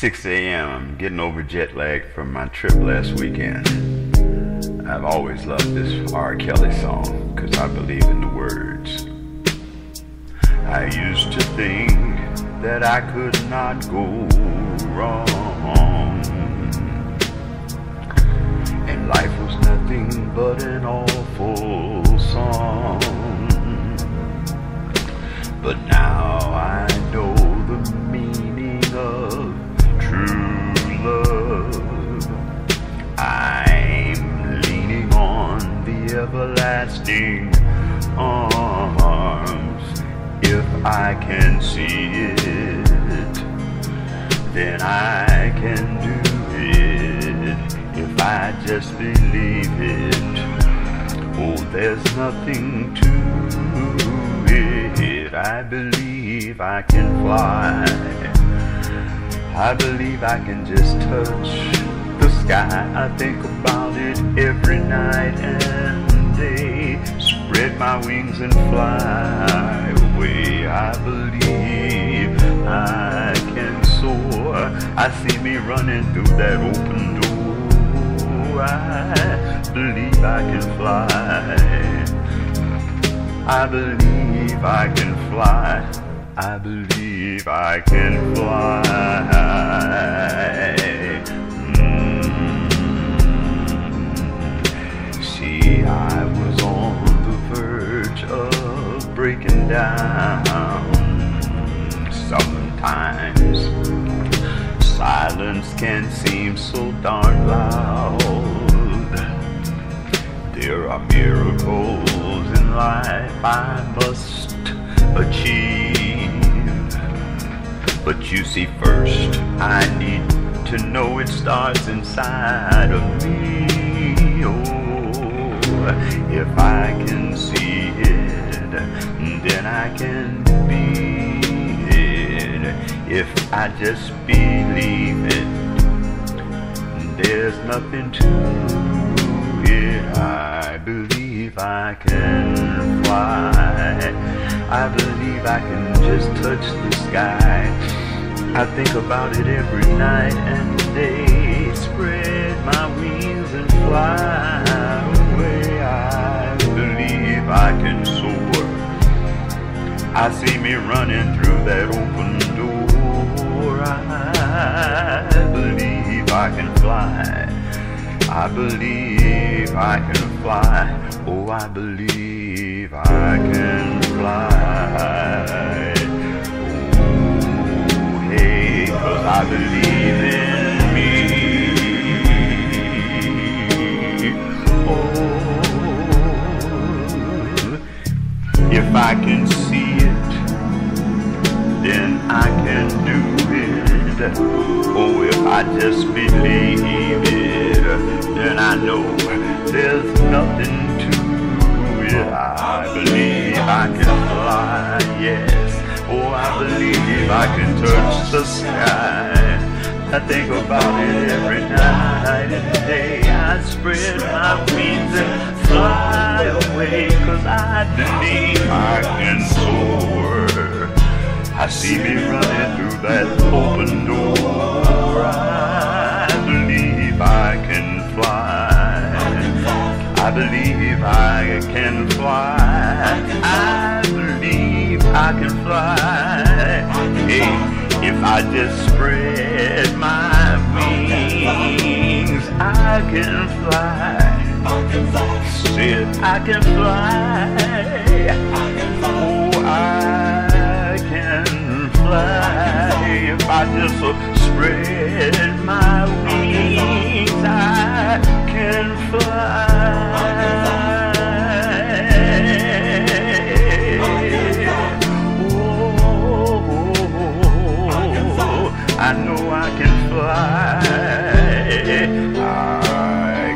6 a.m. I'm getting over jet lag from my trip last weekend. I've always loved this R. Kelly song because I believe in the words. I used to think that I could not go wrong, and life was nothing but an awful song. But now I know the meaning of true love. I'm leaning on the everlasting arms. If I can see it, then I can do it. If I just believe it, oh, there's nothing to it. I believe I can fly. I believe I can just touch the sky. I think about it every night and day. Spread my wings and fly away. I believe I can soar. I see me running through that open door. I believe I can fly. I believe I can fly. I believe I can fly. See, I was on the verge of breaking down. Sometimes silence can seem so darn loud. There are miracles in life I must achieve. But you see, first I need to know it starts inside of me. Oh, if I can see it, then I can be it. If I just believe it, there's nothing to it. I believe I can fly. I believe I can just touch the sky. I think about it every night and day. Spread my wings and fly away. I believe I can soar. I see me running through that open door. I believe I can fly. I believe I can fly. Oh, I believe I can fly. Oh, hey, 'cause I believe in me. Oh, if I can see it, then I can do it. Oh, if I just believe it, then I know there's nothing to it. I believe I can fly, yes. Oh, I believe I can touch the sky. I think about it every night and day. I spread my wings and fly away, 'cause I believe I can soar. I see me running through that open door. I believe I can fly. I believe I can fly. I believe I can fly. Hey, if I just spread my wings, I can fly. Said I can fly. Oh, I can fly. If I just spread my wings, I can fly. I know I can fly. I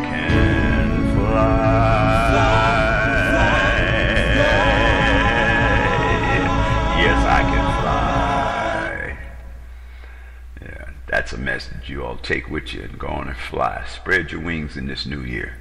can fly. Yes, I can fly. Yeah, that's a message you all take with you and go on and fly. Spread your wings in this new year.